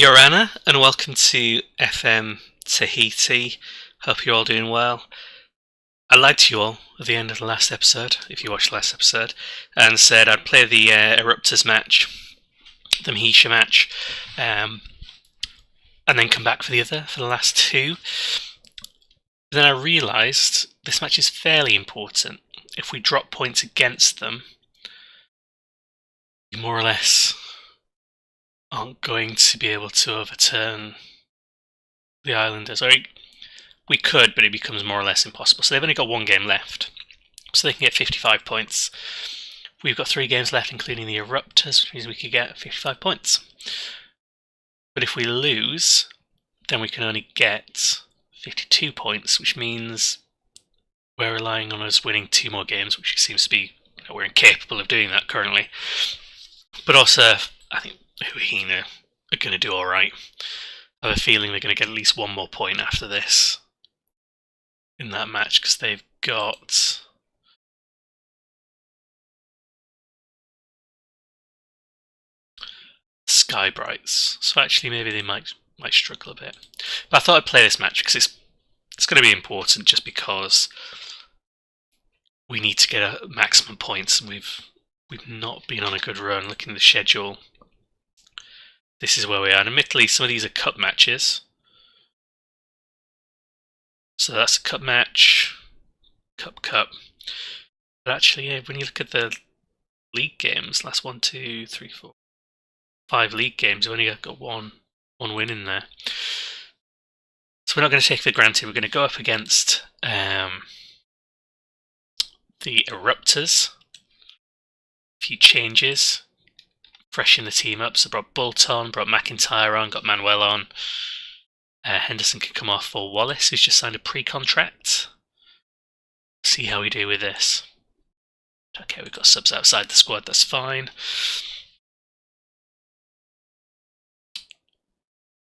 Yorana, and welcome to FM Tahiti. Hope you're all doing well. I lied to you all at the end of the last episode, if you watched the last episode, and said I'd play the Eruptors match, the Mahisha match, and then come back for the last two. Then I realised this match is fairly important. If we drop points against them, we more or less aren't going to be able to overturn the Islanders. Or we could, but it becomes more or less impossible. So they've only got one game left, so they can get 55 points. We've got 3 games left, including the Eruptors, which means we could get 55 points. But if we lose, then we can only get 52 points, which means we're relying on us winning 2 more games, which seems to be, we're incapable of doing that currently. But also, I think Huahina are going to do alright. I have a feeling they're going to get at least 1 more point after this in that match, because they've got Sky Brights. So actually maybe they might struggle a bit. But I thought I'd play this match because it's going to be important, just because we need to get a maximum points, and we've not been on a good run. Looking at the schedule, this is where we are. And admittedly, some of these are cup matches. So that's a cup match, cup. But actually, yeah, when you look at the league games, last 1, 2, 3, 4, 5 league games, we've only got one win in there. So we're not going to take it for granted. We're going to go up against the Eruptors. A few changes, freshen the team up. So brought Bolt on, brought McIntyre on, got Manuel on. Henderson can come off for Wallace, who's just signed a pre-contract. See how we do with this. Okay, we've got subs outside the squad, that's fine.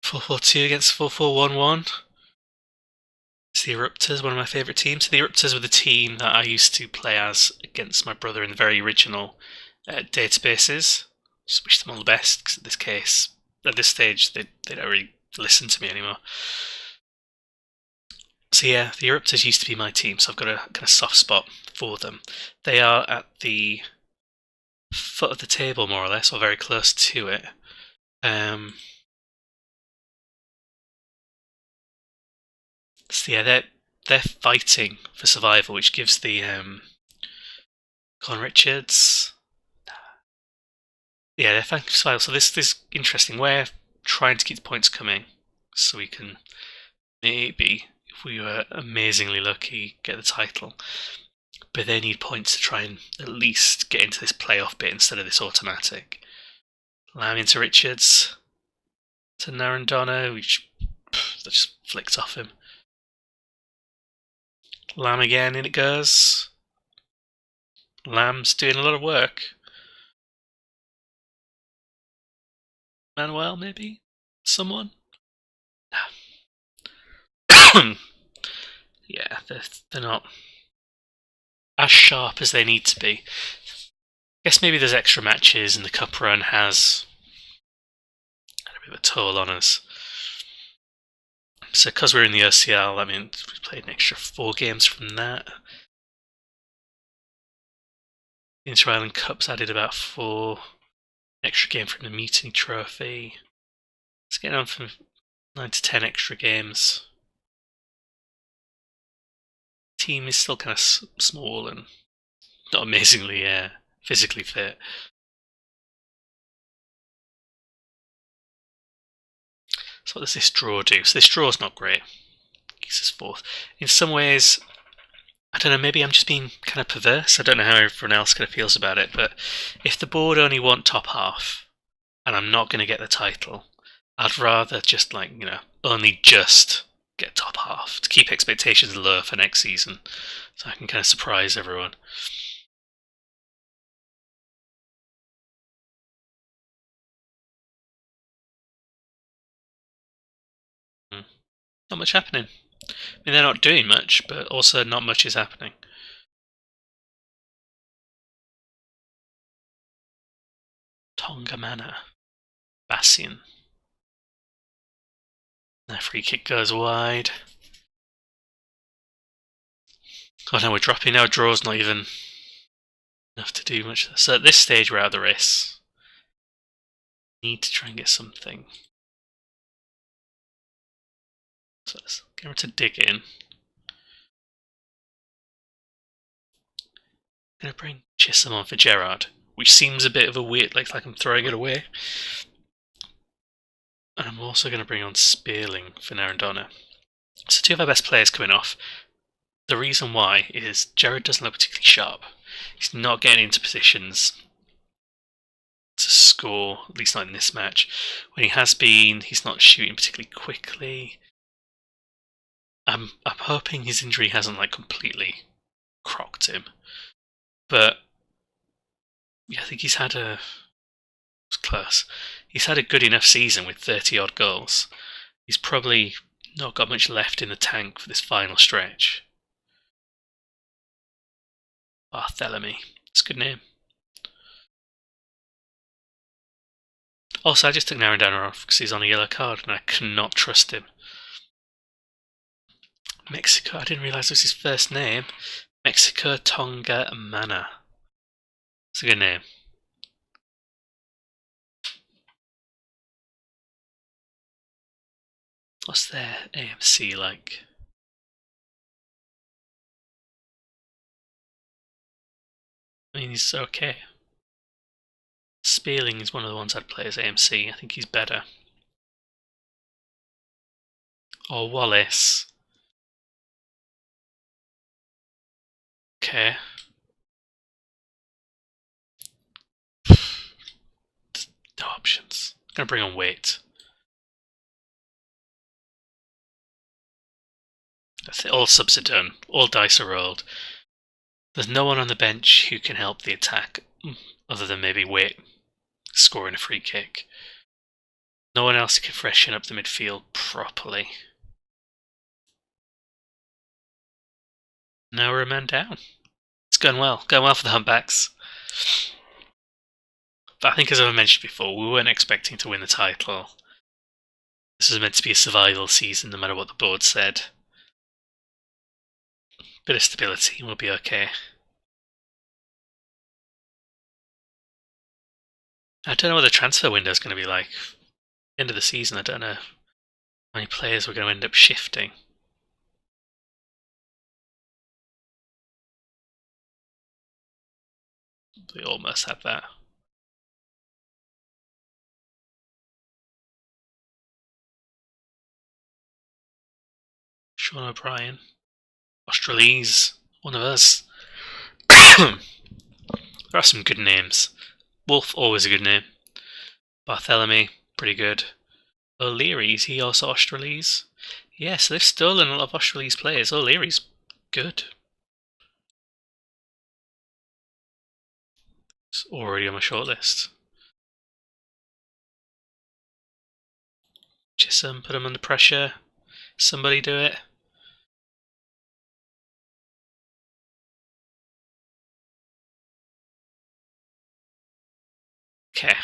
4-4-2 against 4-4-1-1. It's the Eruptors, one of my favourite teams. So the Eruptors were the team that I used to play as against my brother in the very original databases. Just wish them all the best, because at this stage, they don't really listen to me anymore. So yeah, the Eruptors used to be my team, so I've got a kind of soft spot for them. They are at the foot of the table, more or less, or very close to it. So yeah, they're fighting for survival, which gives the Colin Richards. Yeah, they're fighting for survival. So this is interesting. We're trying to keep the points coming, so we can maybe, if we were amazingly lucky, get the title. But they need points to try and at least get into this playoff bit instead of this automatic. Lamb into Richards, to Narendona, which that just flicked off him. Lamb again, in it goes. Lamb's doing a lot of work. Manuel, maybe? Someone? Nah. Yeah, they're not as sharp as they need to be. I guess maybe there's extra matches and the cup run has had a bit of a toll on us. So because we're in the OCL, I mean, we played an extra 4 games from that. The Inter-Island Cup's added about 4. Extra game from the Mutiny Trophy. Let's get on from 9 to 10 extra games. Team is still kind of small and not amazingly physically fit. So what does this draw do? So this draw's not great. Keeps us 4th. In some ways, I don't know, maybe I'm just being kind of perverse. I don't know how everyone else kind of feels about it, but if the board only want top half, and I'm not going to get the title, I'd rather just, only just get top half, to keep expectations low for next season, so I can kind of surprise everyone. Not much happening. I mean, they're not doing much, but also not much is happening. Tonga Manor. Bassian. That free kick goes wide. Oh no, we're dropping now. Draw's not even enough to do much. So at this stage, we're out of the race. Need to try and get something. So let's get her to dig in. I'm going to bring Chisholm on for Gerard, which seems a bit of a weird, like I'm throwing it away. And I'm also going to bring on Spearling for Narendona. So two of our best players coming off. The reason why is Gerard doesn't look particularly sharp. He's not getting into positions to score, at least not in this match. When he has been, he's not shooting particularly quickly. I'm hoping his injury hasn't like completely crocked him. But yeah, I think he's had a... It's close. He's had a good enough season with 30 odd goals. He's probably not got much left in the tank for this final stretch. Barthélemy. It's a good name. Also, I just took Narendana off because he's on a yellow card and I cannot trust him. Mexico, I didn't realise it was his first name. Mexico Tonga Mana. It's a good name. What's their AMC like? I mean, he's okay. Spearling is one of the ones I'd play as AMC. I think he's better. Or Wallace. Okay. No options. I'm gonna bring on Waite. That's it. All subs are done. All dice are rolled. There's no one on the bench who can help the attack, other than maybe Waite scoring a free kick. No one else who can freshen up the midfield properly. Now we're a man down. It's going well. Going well for the Humpbacks. But I think, as I mentioned before, we weren't expecting to win the title. This was meant to be a survival season, no matter what the board said. Bit of stability, and we'll be okay. I don't know what the transfer window is going to be like. End of the season, I don't know how many players we're going to end up shifting. We almost have that. Sean O'Brien. Australese. One of us. There are some good names. Wolf, always a good name. Barthélemy, pretty good. O'Leary, is he also Australese? Yes, they've stolen a lot of Australese players. O'Leary's good. It's already on my shortlist. Chisholm, put him under pressure. Somebody do it. Okay.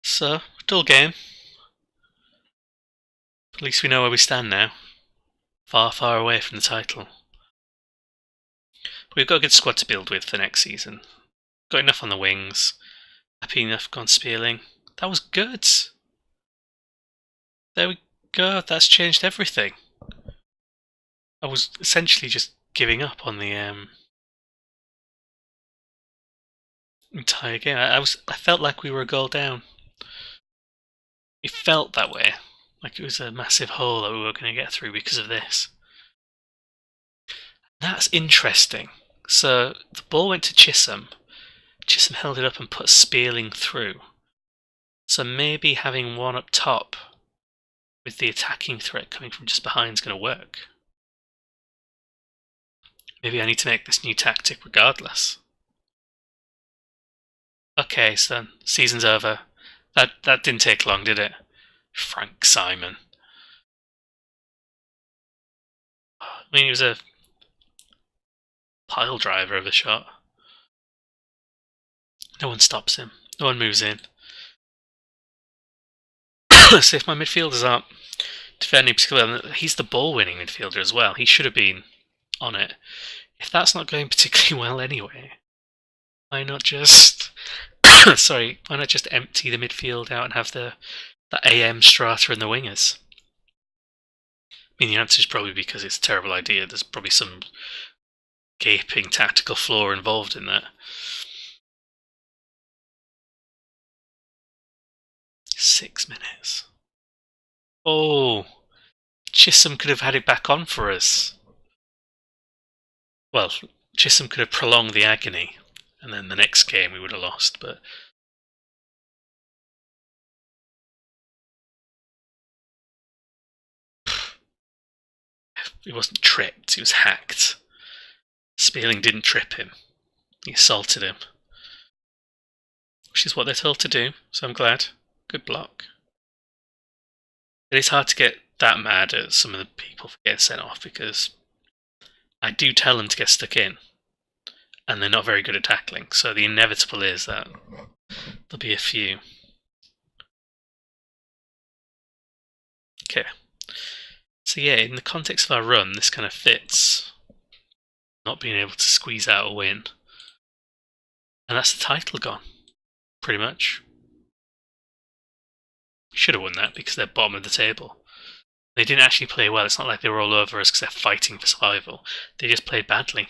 So, dull game. At least we know where we stand now. Far, far away from the title. We've got a good squad to build with for next season. Got enough on the wings. Happy enough gone Spearling. That was good. There we go. That's changed everything. I was essentially just giving up on the entire game. I felt like we were a goal down. It felt that way, like it was a massive hole that we were going to get through because of this. That's interesting. So the ball went to Chisholm. Chisholm held it up and put Spearling through. So maybe having one up top with the attacking threat coming from just behind is going to work. Maybe I need to make this new tactic regardless. Okay, so season's over. That didn't take long, did it? Frank Simon. I mean, he was a pile driver of a shot. No one stops him. No one moves in. So if my midfielders aren't defending particularly well, he's the ball-winning midfielder as well. He should have been on it. If that's not going particularly well anyway, why not just... sorry, why not just empty the midfield out and have the AM strata and the wingers? I mean, the answer is probably because it's a terrible idea. There's probably some gaping tactical flaw involved in that. 6 minutes. Oh, Chisholm could have had it back on for us. Well, Chisholm could have prolonged the agony, and then the next game we would have lost, but... He wasn't tripped, he was hacked. Spearling didn't trip him. He assaulted him. Which is what they're told to do, so I'm glad. Good block. It is hard to get that mad at some of the people for getting sent off, because I do tell them to get stuck in, and they're not very good at tackling, so the inevitable is that there'll be a few. Okay. So yeah, in the context of our run, this kind of fits. Not being able to squeeze out a win. And that's the title gone, pretty much. We should have won that because they're bottom of the table. They didn't actually play well. It's not like they were all over us because they're fighting for survival. They just played badly.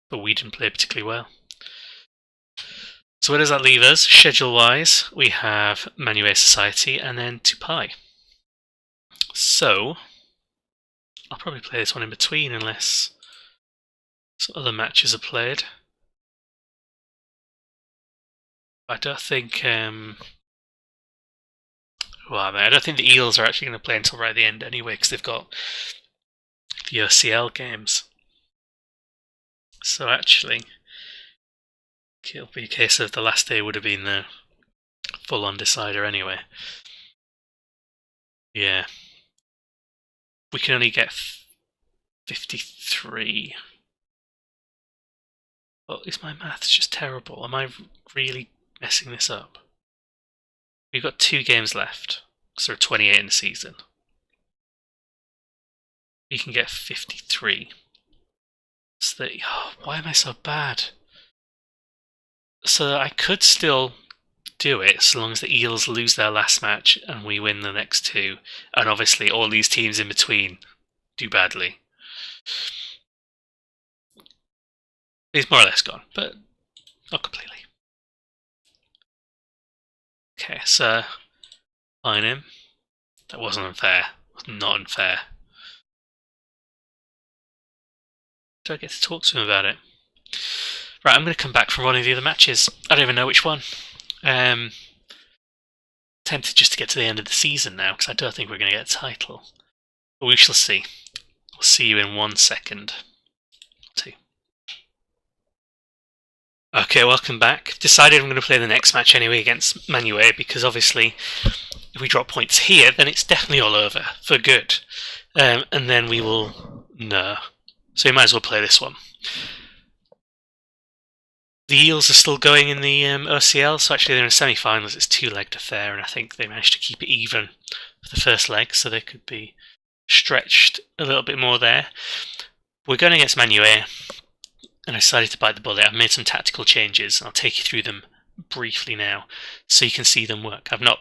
But we didn't play particularly well. So where does that leave us? Schedule-wise, we have Marquesas Society and then Tupai. So, I'll probably play this one in between unless some other matches are played. I don't think... I don't think the Eels are actually going to play until right at the end anyway, because they've got the OCL games. So actually, it'll be a case of the last day would have been the full-on decider anyway. Yeah. We can only get 53. Oh, is my maths just terrible? Am I really messing this up? We've got 2 games left, so 28 in the season. We can get 53. So that, why am I so bad? So I could still do it, so long as the Eels lose their last match and we win the next 2. And obviously all these teams in between do badly. It's more or less gone, but not completely. Okay, so fine him. That wasn't unfair. It was not unfair. Do I get to talk to him about it? Right, I'm going to come back from one of the other matches. I don't even know which one. Tempted just to get to the end of the season now, because I don't think we're going to get a title. But we shall see. We'll see you in 1 second. 2. Okay, welcome back. Decided I'm going to play the next match anyway against Manuel, because obviously if we drop points here, then it's definitely all over, for good. And then we will... No. So we might as well play this one. The Eels are still going in the OCL, so actually they're in a semi-finals. It's 2-legged affair, and I think they managed to keep it even for the first leg, so they could be stretched a little bit more there. We're going against Manuel, and I decided to bite the bullet. I've made some tactical changes, and I'll take you through them briefly now, so you can see them work. I've not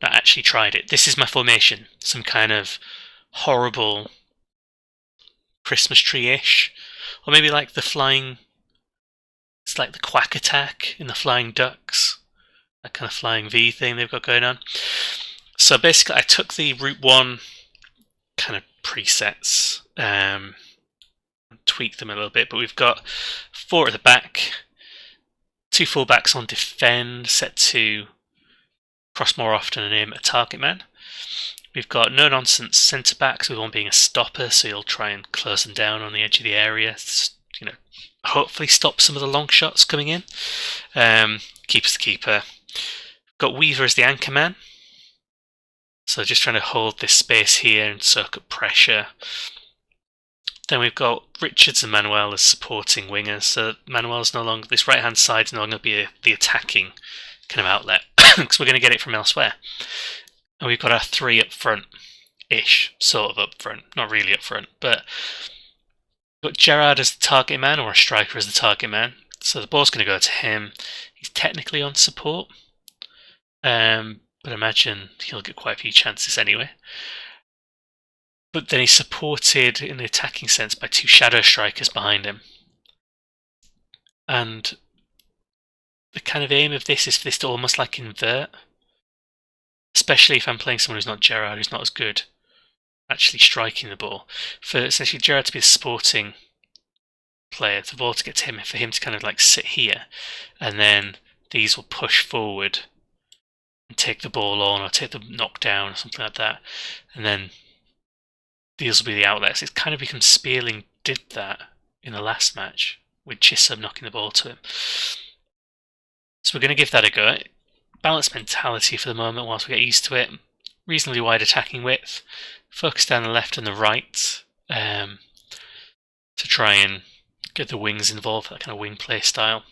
actually tried it. This is my formation, some kind of horrible Christmas tree-ish, or maybe like the flying... It's like the Quack Attack in the Flying Ducks, that kind of flying V thing they've got going on. So basically I took the Route 1 kind of presets, tweaked them a little bit, but we've got 4 at the back, 2 fullbacks on defend, set to cross more often and aim at a target man. We've got no-nonsense centre-backs, with one being a stopper, so you'll try and close them down on the edge of the area, you know, hopefully stop some of the long shots coming in. Keeper's the keeper. Got Weaver as the anchor man. So just trying to hold this space here and soak up pressure. Then we've got Richards and Manuel as supporting wingers. So Manuel's no longer, this right hand side is no longer be the attacking kind of outlet because we're going to get it from elsewhere. And we've got our 3 up front ish, sort of up front, not really up front, but we've got Gerard as the target man or a striker as the target man. So the ball's going to go to him. He's technically on support, but imagine he'll get quite a few chances anyway. But then he's supported in the attacking sense by 2 shadow strikers behind him. And the kind of aim of this is for this to almost like invert. Especially if I'm playing someone who's not Gerard, who's not as good actually striking the ball. For essentially Gerard to be the supporting player, the ball to get to him, for him to kind of like sit here. And then these will push forward and take the ball on or take the knockdown or something like that. And then these will be the outlets. It's kind of become Spearling did that in the last match with Chisholm knocking the ball to him. So we're going to give that a go. Balanced mentality for the moment whilst we get used to it. Reasonably wide attacking width. Focus down the left and the right to try and get the wings involved, that kind of wing play style.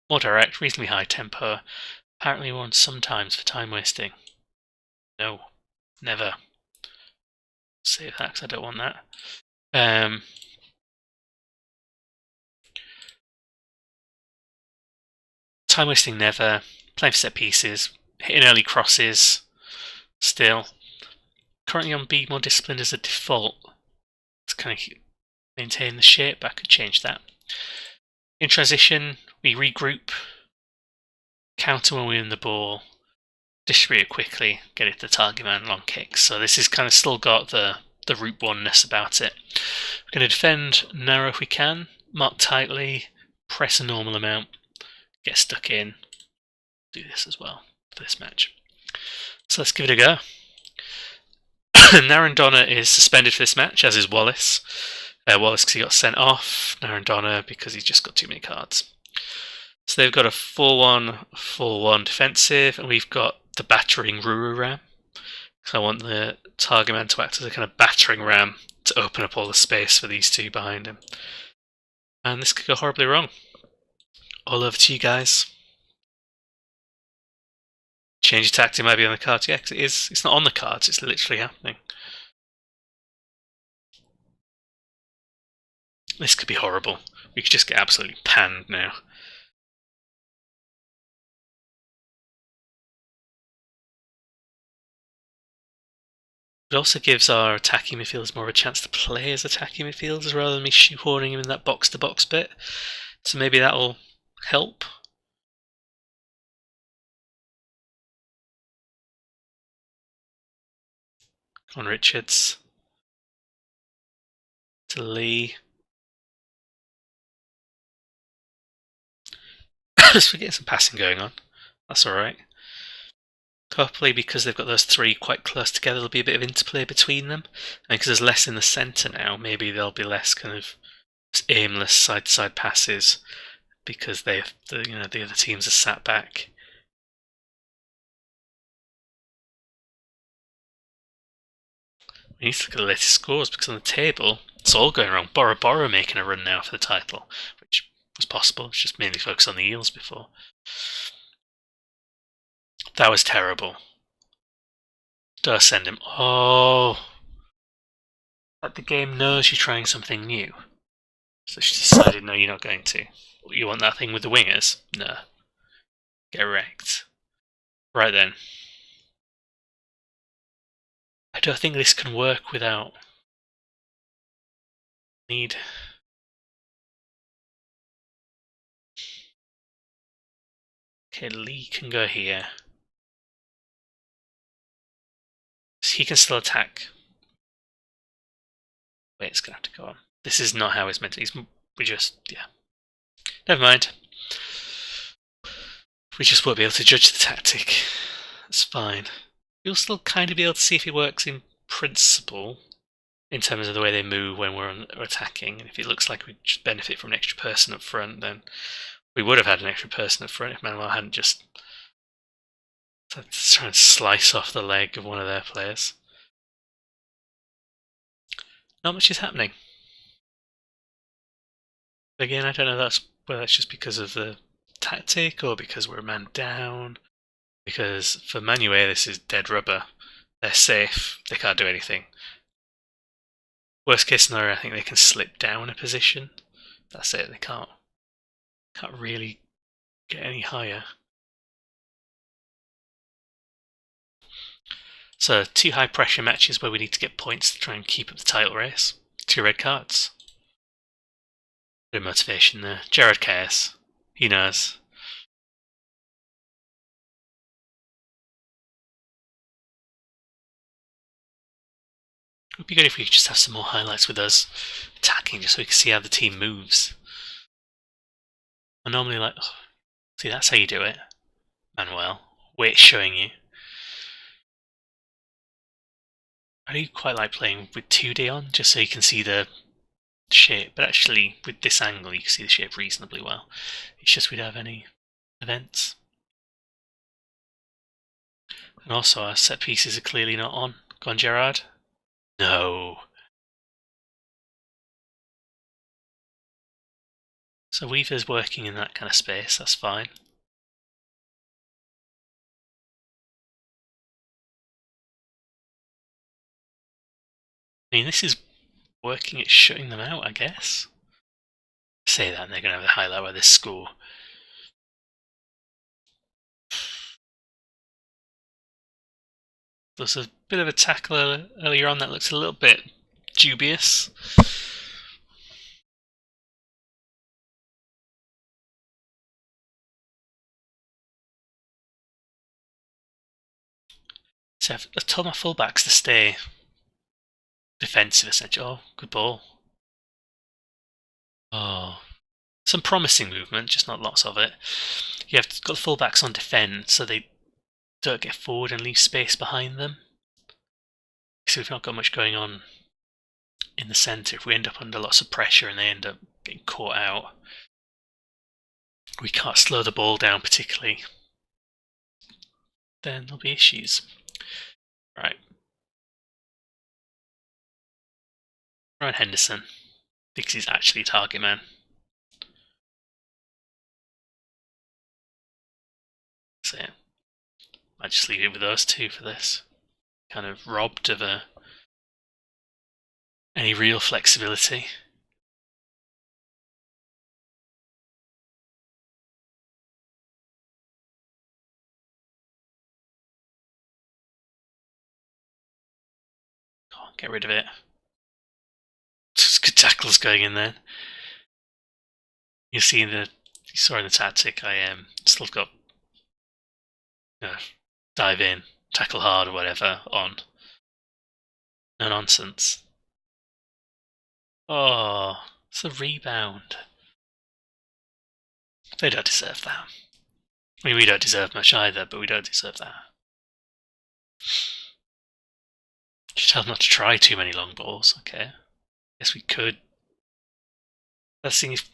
More direct, reasonably high tempo. Apparently one sometimes for time wasting. No, never. Save that because I don't want that. Time wasting never. Playing for set pieces. Hitting early crosses. Still. Currently on Be More Disciplined as a default. To kind of maintain the shape, but I could change that. In transition, we regroup. Counter when we win the ball. Distribute it quickly. Get it to the target man, long kicks. So this has kind of still got the root oneness about it. We're going to defend narrow if we can. Mark tightly. Press a normal amount. Get stuck in. Do this as well for this match. So let's give it a go. Narendona is suspended for this match, as is Wallace. Wallace because he got sent off. Narendona because he's just got too many cards. So they've got a 4-1, 4-1 defensive, and we've got the battering Ruru Ram. So I want the target man to act as a kind of battering ram to open up all the space for these 2 behind him. And this could go horribly wrong. All over to you guys. Change your tactic might be on the cards. Yeah, because it's not on the cards, it's literally happening. This could be horrible. We could just get absolutely panned now. It also gives our attacking midfielders more of a chance to play as attacking midfielders rather than me shoehorning him in that box-to-box bit. So maybe that'll help. Come on, Richards. To Lee. So we're getting some passing going on. That's alright. Hopefully because they've got those 3 quite close together, there'll be a bit of interplay between them. And because there's less in the centre now, maybe there'll be less kind of aimless side-to-side passes because the other teams are sat back. We need to look at the latest scores because on the table, it's all going wrong. Bora Bora making a run now for the title, which was possible. It's just mainly focused on the Eels before. That was terrible. Don't send him. Oh. Like the game knows you're trying something new. So she decided, no, you're not going to. You want that thing with the wingers? No. Get wrecked. Right then. I don't think this can work without... Need... Okay, Lee can go here. So he can still attack. Wait, it's going to have to go on. This is not how it's meant to be. We just... yeah. Never mind. We just won't be able to judge the tactic. That's fine. You'll still kind of be able to see if it works in principle, in terms of the way they move when we're attacking. And if it looks like we just benefit from an extra person up front, then we would have had an extra person up front if Manuel hadn't just tried to try and slice off the leg of one of their players. Not much is happening. Again, I don't know whether that's just because of the tactic or because we're a man down. Because for Manuel, this is dead rubber. They're safe. They can't do anything. Worst case scenario, I think they can slip down a position. That's it. They can't really get any higher. So 2 high pressure matches where we need to get points to try and keep up the title race. 2 red cards. Bit of motivation there. Jared cares. He knows. It would be good if we could just have some more highlights with us attacking, just so we can see how the team moves. I'm normally like, oh, see, that's how you do it, Manuel. Weight's showing you. I do quite like playing with 2D on, just so you can see the shape, but actually with this angle you can see the shape reasonably well. It's just we don't have any events. And also our set pieces are clearly not on. Go on, Gerard. No. So Weaver's working in that kind of space, that's fine. I mean, this is working at shutting them out, I guess. Say that and they're going to have a highlight where they score. There's a bit of a tackle earlier on that looks a little bit dubious. So I've told my fullbacks to stay defensive essentially. Oh, good ball. Oh, some promising movement, just not lots of it. You've got the fullbacks on defend, so they don't get forward and leave space behind them. So we've not got much going on in the centre. If we end up under lots of pressure and they end up getting caught out, we can't slow the ball down particularly. Then there'll be issues. Right. Ryan Henderson thinks he's actually target man. So yeah, I just leave it with those two for this. Kind of robbed of any real flexibility. Can't get rid of it. Just good tackles going in there. You saw in the tactic, I still got dive in, tackle hard or whatever on. No nonsense. Oh, it's a rebound. They don't deserve that. I mean, we don't deserve much either, but we don't deserve that. Just tell them not to try too many long balls, okay? Guess we could. Let's see if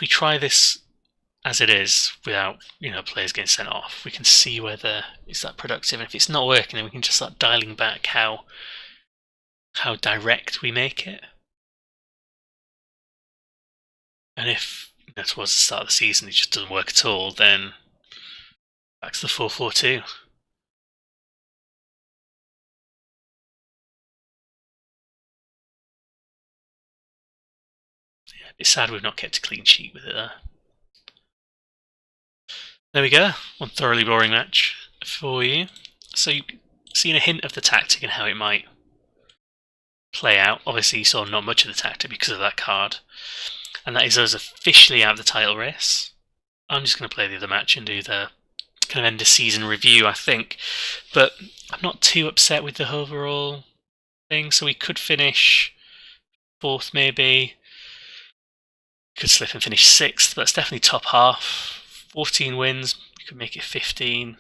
we try this as it is, without players getting sent off, we can see whether it's that productive. And if it's not working, then we can just start dialing back how direct we make it. And if towards the start of the season it just doesn't work at all, then back to the 4-4-2. Yeah, it's sad we've not kept a clean sheet with it there. There we go, one thoroughly boring match for you. So you've seen a hint of the tactic and how it might play out. Obviously you saw not much of the tactic because of that card. And that is us officially out of the title race. I'm just going to play the other match and do the kind of end of season review, I think. But I'm not too upset with the overall thing. So we could finish 4th maybe. Could slip and finish 6th, but it's definitely top half. 14 wins, we could make it 15.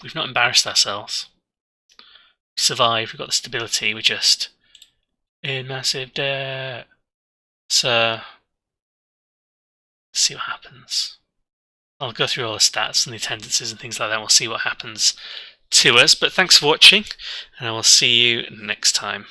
We've not embarrassed ourselves. We survived, we've got the stability, we're just in massive debt. So, let's see what happens. I'll go through all the stats and the attendances and things like that, and we'll see what happens to us. But thanks for watching, and I will see you next time.